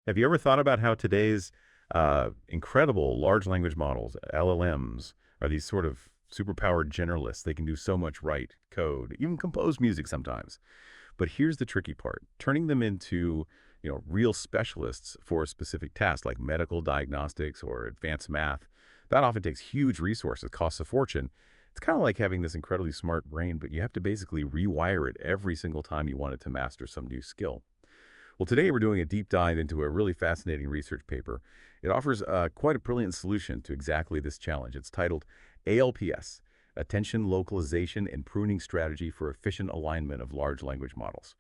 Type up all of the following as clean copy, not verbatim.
Have you ever thought about how today's incredible large language models, LLMs, are these sort of superpowered generalists? They can do so much, write code, even compose music sometimes. But here's the tricky part. Turning them into, real specialists for a specific task like medical diagnostics or advanced math, that often takes huge resources, costs a fortune. It's kind of like having this incredibly smart brain, but you have to basically rewire it every single time you want it to master some new skill. Well, today we're doing a deep dive into a really fascinating research paper. It offers quite a brilliant solution to exactly this challenge. It's titled ALPS, Attention, Localization, and Pruning Strategy for Efficient Alignment of Large Language Models.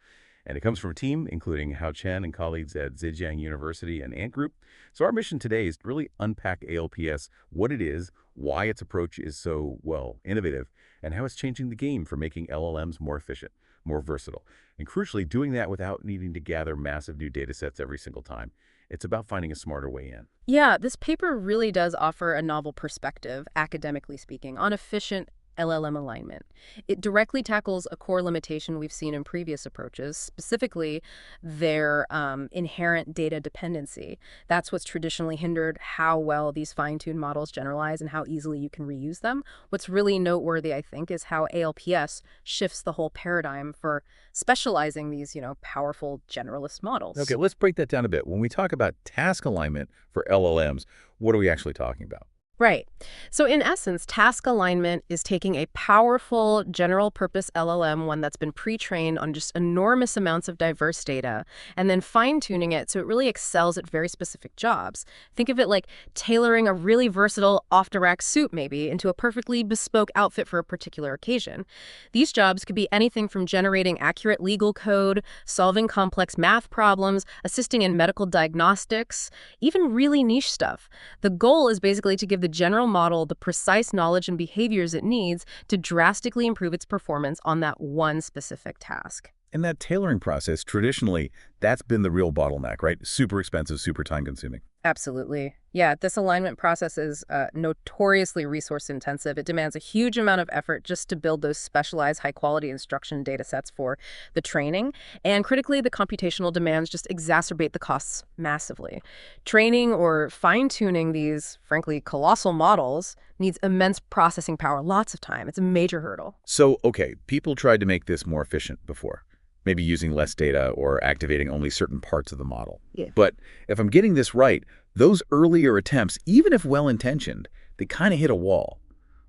And it comes from a team including Chen and colleagues at Zhejiang University and Ant Group. So our mission today is to really unpack ALPS, what it is, why its approach is so, innovative, and how it's changing the game for making LLMs more efficient, more versatile, and crucially, doing that without needing to gather massive new data sets every single time. It's about finding a smarter way in. Yeah, this paper really does offer a novel perspective, academically speaking, on efficient LLM alignment. It directly tackles a core limitation we've seen in previous approaches, specifically their inherent data dependency. That's what's traditionally hindered how well these fine-tuned models generalize and how easily you can reuse them. What's really noteworthy, I think, is how ALPS shifts the whole paradigm for specializing these, powerful generalist models. Okay, let's break that down a bit. When we talk about task alignment for LLMs, what are we actually talking about? Right. So in essence, task alignment is taking a powerful general purpose LLM, one that's been pre-trained on just enormous amounts of diverse data, and then fine-tuning it so it really excels at very specific jobs. Think of it like tailoring a really versatile off-the-rack suit maybe into a perfectly bespoke outfit for a particular occasion. These jobs could be anything from generating accurate legal code, solving complex math problems, assisting in medical diagnostics, even really niche stuff. The goal is basically to give the general model the precise knowledge and behaviors it needs to drastically improve its performance on that one specific task. And that tailoring process, traditionally, that's been the real bottleneck, right? Super expensive, super time consuming. Absolutely. Yeah, this alignment process is notoriously resource intensive. It demands a huge amount of effort just to build those specialized high quality instruction data sets for the training. And critically, the computational demands just exacerbate the costs massively. Training or fine tuning these, frankly, colossal models needs immense processing power, lots of time. It's a major hurdle. So, okay, people tried to make this more efficient before, maybe using less data or activating only certain parts of the model. Yeah. But if I'm getting this right, those earlier attempts, even if well-intentioned, they kind of hit a wall.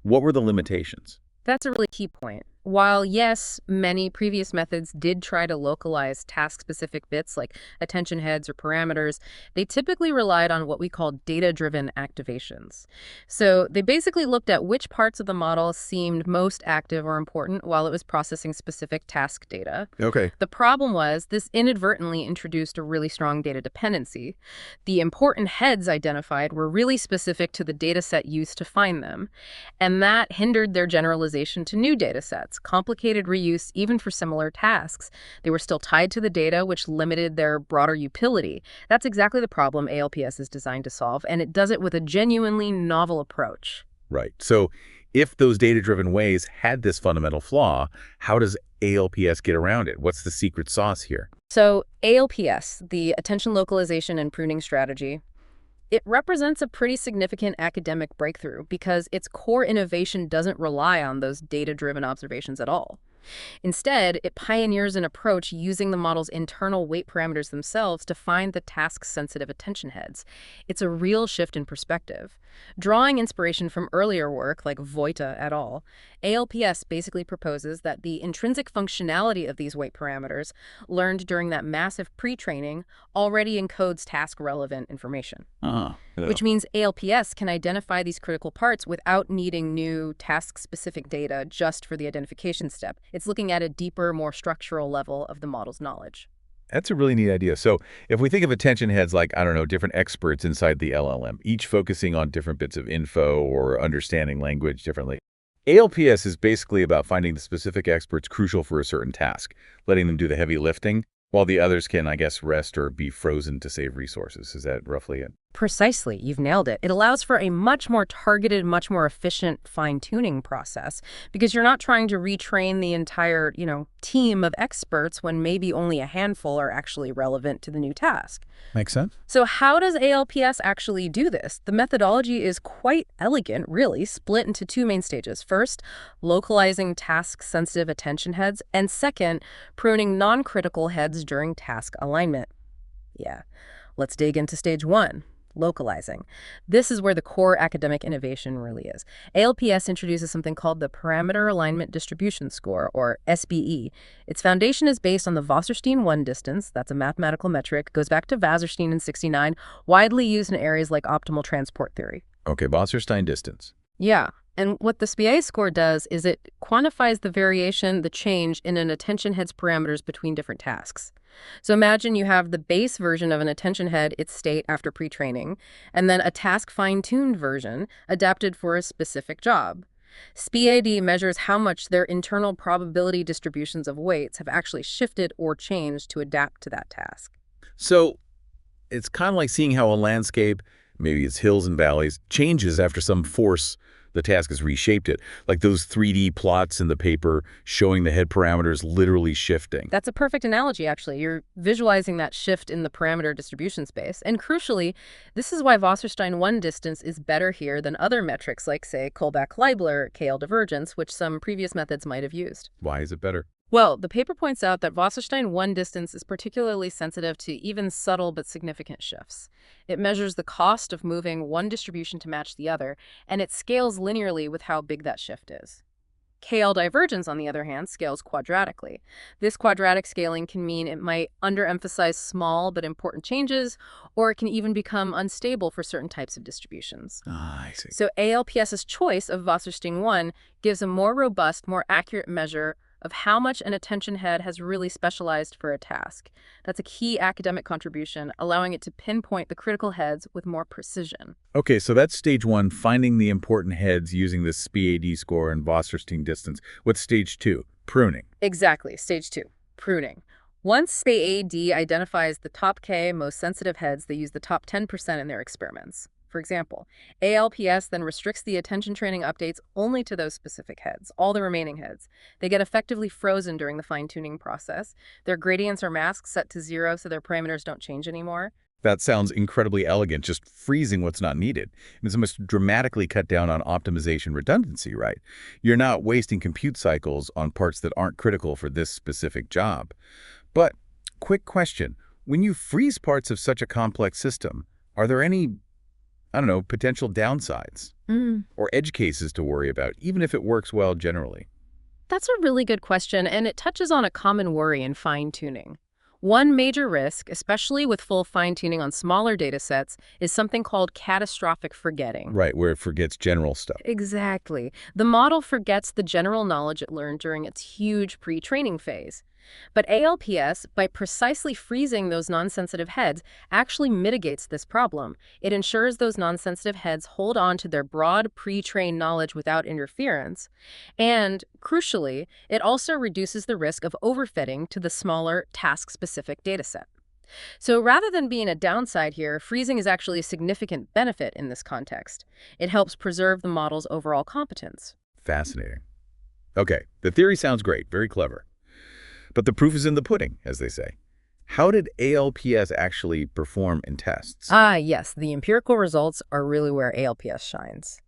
What were the limitations? That's a really key point. While, yes, many previous methods did try to localize task-specific bits like attention heads or parameters, they typically relied on what we call data-driven activations. So they basically looked at which parts of the model seemed most active or important while it was processing specific task data. Okay. The problem was this inadvertently introduced a really strong data dependency. The important heads identified were really specific to the data set used to find them, and that hindered their generalization to new data sets. Complicated reuse even for similar tasks. They were still tied to the data, which limited their broader utility. That's exactly the problem ALPS is designed to solve, and it does it with a genuinely novel approach. Right. So if those data-driven ways had this fundamental flaw, how does ALPS get around it? What's the secret sauce here? So ALPS, the Attention Localization and Pruning Strategy, it represents a pretty significant academic breakthrough because its core innovation doesn't rely on those data-driven observations at all. Instead, it pioneers an approach using the model's internal weight parameters themselves to find the task-sensitive attention heads. It's a real shift in perspective. Drawing inspiration from earlier work like Vojta et al., ALPS basically proposes that the intrinsic functionality of these weight parameters, learned during that massive pre-training, already encodes task-relevant information. Which means ALPS can identify these critical parts without needing new task-specific data just for the identification step. It's looking at a deeper, more structural level of the model's knowledge. That's a really neat idea. So if we think of attention heads like, I don't know, different experts inside the LLM, each focusing on different bits of info or understanding language differently, ALPS is basically about finding the specific experts crucial for a certain task, letting them do the heavy lifting, while the others can, I guess, rest or be frozen to save resources. Is that roughly it? Precisely, you've nailed it. It allows for a much more targeted, much more efficient fine-tuning process because you're not trying to retrain the entire, team of experts when maybe only a handful are actually relevant to the new task. Makes sense? So how does ALPS actually do this? The methodology is quite elegant, really, split into two main stages. First, localizing task-sensitive attention heads, and second, pruning non-critical heads during task alignment. Yeah, let's dig into stage one. Localizing. This is where the core academic innovation really is. ALPS introduces something called the Parameter Alignment Distribution Score, or SBE. Its foundation is based on the Wasserstein-1 distance. That's a mathematical metric. Goes back to Wasserstein in '69, widely used in areas like optimal transport theory. Okay, Wasserstein distance. Yeah. And what the SBA score does is it quantifies the variation, the change in an attention head's parameters between different tasks. So imagine you have the base version of an attention head, its state after pre-training, and then a task fine-tuned version adapted for a specific job. SPAD measures how much their internal probability distributions of weights have actually shifted or changed to adapt to that task. So it's kind of like seeing how a landscape, maybe it's hills and valleys, changes after some force the task has reshaped it, like those 3D plots in the paper showing the head parameters literally shifting. That's a perfect analogy, actually. You're visualizing that shift in the parameter distribution space. And crucially, this is why Wasserstein-1 distance is better here than other metrics like, say, Kullback-Leibler, KL divergence, which some previous methods might have used. Why is it better? Well, the paper points out that Wasserstein-1 distance is particularly sensitive to even subtle but significant shifts. It measures the cost of moving one distribution to match the other, and it scales linearly with how big that shift is. KL divergence, on the other hand, scales quadratically. This quadratic scaling can mean it might underemphasize small but important changes, or it can even become unstable for certain types of distributions. Ah, I see. So ALPS's choice of Wasserstein-1 gives a more robust, more accurate measure of how much an attention head has really specialized for a task. That's a key academic contribution, allowing it to pinpoint the critical heads with more precision. Okay, so that's stage one, finding the important heads using the SPAD score and Wasserstein distance. What's stage two? Pruning. Exactly, stage two, pruning. Once SPAD identifies the top K most sensitive heads, they use the top 10% in their experiments. For example, ALPS then restricts the attention training updates only to those specific heads, all the remaining heads. They get effectively frozen during the fine-tuning process. Their gradients or masks set to 0 so their parameters don't change anymore. That sounds incredibly elegant, just freezing what's not needed. And it's must dramatically cut down on optimization redundancy, right? You're not wasting compute cycles on parts that aren't critical for this specific job. But, quick question, when you freeze parts of such a complex system, are there any potential downsides or edge cases to worry about, even if it works well generally? That's a really good question, and it touches on a common worry in fine-tuning. One major risk, especially with full fine-tuning on smaller data sets, is something called catastrophic forgetting. Right, where it forgets general stuff. Exactly. The model forgets the general knowledge it learned during its huge pre-training phase. But ALPS, by precisely freezing those non-sensitive heads, actually mitigates this problem. It ensures those non-sensitive heads hold on to their broad pre-trained knowledge without interference. And, crucially, it also reduces the risk of overfitting to the smaller, task-specific dataset. So rather than being a downside here, freezing is actually a significant benefit in this context. It helps preserve the model's overall competence. Fascinating. Okay, the theory sounds great, very clever. But the proof is in the pudding, as they say. How did ALPS actually perform in tests? Yes, the empirical results are really where ALPS shines.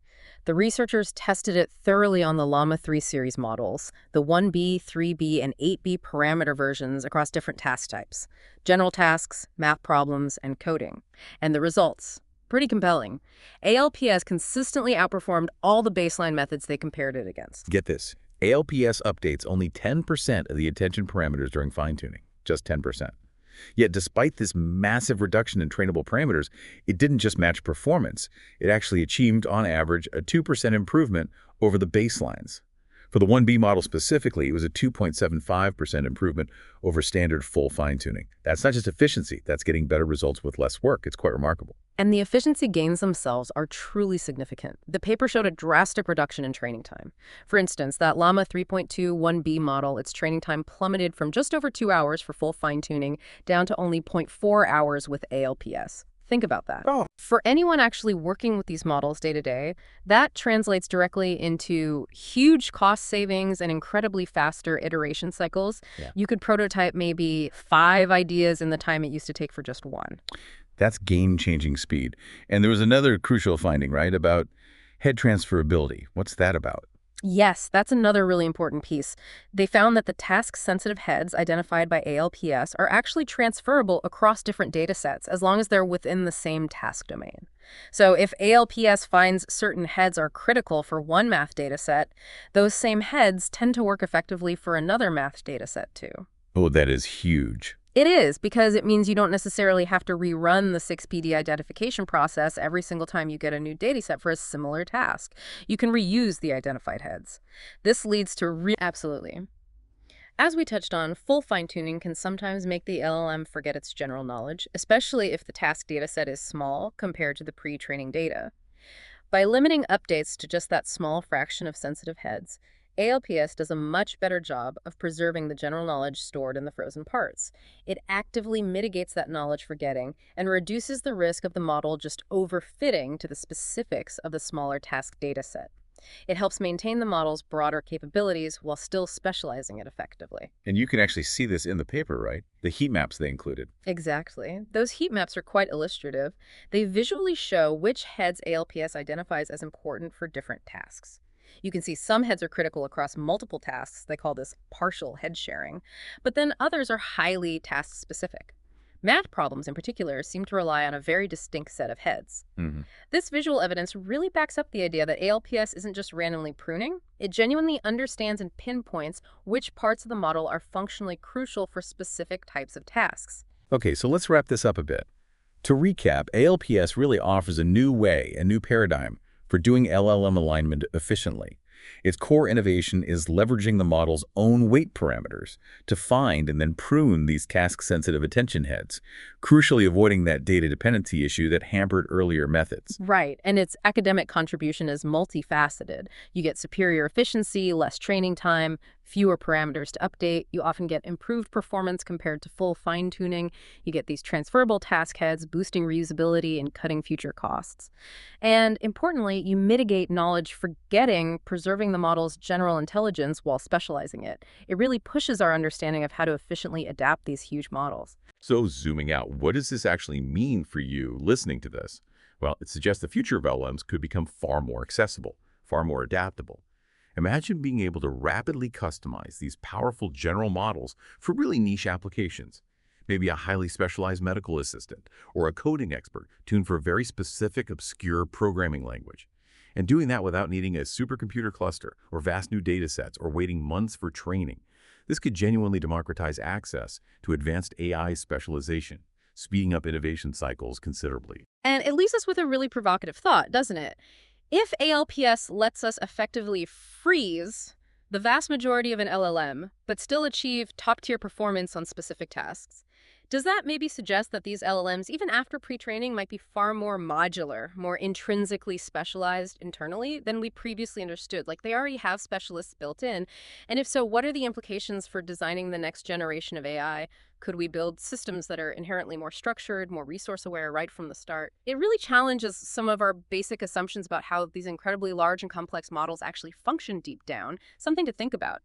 The researchers tested it thoroughly on the Llama 3 series models, the 1B, 3B, and 8B parameter versions across different task types, general tasks, math problems, and coding. And the results? Pretty compelling. ALPS consistently outperformed all the baseline methods they compared it against. Get this. ALPS updates only 10% of the attention parameters during fine-tuning, just 10%. Yet despite this massive reduction in trainable parameters, it didn't just match performance. It actually achieved, on average, a 2% improvement over the baselines. For the 1B model specifically, it was a 2.75% improvement over standard full fine-tuning. That's not just efficiency, that's getting better results with less work. It's quite remarkable. And the efficiency gains themselves are truly significant. The paper showed a drastic reduction in training time. For instance, that Llama 3.2 1B model, its training time plummeted from just over 2 hours for full fine-tuning down to only 0.4 hours with ALPS. Think about that. Oh, For anyone actually working with these models day to day, that translates directly into huge cost savings and incredibly faster iteration cycles. yeah. You could prototype maybe 5 ideas in the time it used to take for just one. That's game-changing speed. And there was another crucial finding, right, about head transferability. What's that about? Yes, that's another really important piece. They found that the task-sensitive heads identified by ALPS are actually transferable across different datasets as long as they're within the same task domain. So if ALPS finds certain heads are critical for one math dataset, those same heads tend to work effectively for another math dataset too. Oh, that is huge. It is, because it means you don't necessarily have to rerun the 6PD identification process every single time you get a new dataset for a similar task. You can reuse the identified heads. This leads to Absolutely. As we touched on, full fine-tuning can sometimes make the LLM forget its general knowledge, especially if the task dataset is small compared to the pre-training data. By limiting updates to just that small fraction of sensitive heads, ALPS does a much better job of preserving the general knowledge stored in the frozen parts. It actively mitigates that knowledge forgetting and reduces the risk of the model just overfitting to the specifics of the smaller task dataset. It helps maintain the model's broader capabilities while still specializing it effectively. And you can actually see this in the paper, right? The heat maps they included. Exactly. Those heat maps are quite illustrative. They visually show which heads ALPS identifies as important for different tasks. You can see some heads are critical across multiple tasks. They call this partial head sharing. But then others are highly task-specific. Math problems, in particular, seem to rely on a very distinct set of heads. This visual evidence really backs up the idea that ALPS isn't just randomly pruning. It genuinely understands and pinpoints which parts of the model are functionally crucial for specific types of tasks. Okay, so let's wrap this up a bit. To recap, ALPS really offers a new way, a new paradigm for doing LLM alignment efficiently. Its core innovation is leveraging the model's own weight parameters to find and then prune these task-sensitive attention heads, crucially avoiding that data dependency issue that hampered earlier methods. Right, and its academic contribution is multifaceted. You get superior efficiency, less training time, fewer parameters to update. You often get improved performance compared to full fine-tuning. You get these transferable task heads, boosting reusability and cutting future costs. And importantly, you mitigate knowledge forgetting, preserving the model's general intelligence while specializing it. It really pushes our understanding of how to efficiently adapt these huge models. So zooming out, what does this actually mean for you listening to this? Well, it suggests the future of LLMs could become far more accessible, far more adaptable. Imagine being able to rapidly customize these powerful general models for really niche applications. Maybe a highly specialized medical assistant or a coding expert tuned for a very specific, obscure programming language. And doing that without needing a supercomputer cluster or vast new data sets or waiting months for training. This could genuinely democratize access to advanced AI specialization, speeding up innovation cycles considerably. And it leaves us with a really provocative thought, doesn't it? If ALPS lets us effectively freeze the vast majority of an LLM, but still achieve top-tier performance on specific tasks, does that maybe suggest that these LLMs, even after pre-training, might be far more modular, more intrinsically specialized internally than we previously understood? Like they already have specialists built in. And if so, what are the implications for designing the next generation of AI? Could we build systems that are inherently more structured, more resource-aware right from the start? It really challenges some of our basic assumptions about how these incredibly large and complex models actually function deep down. Something to think about.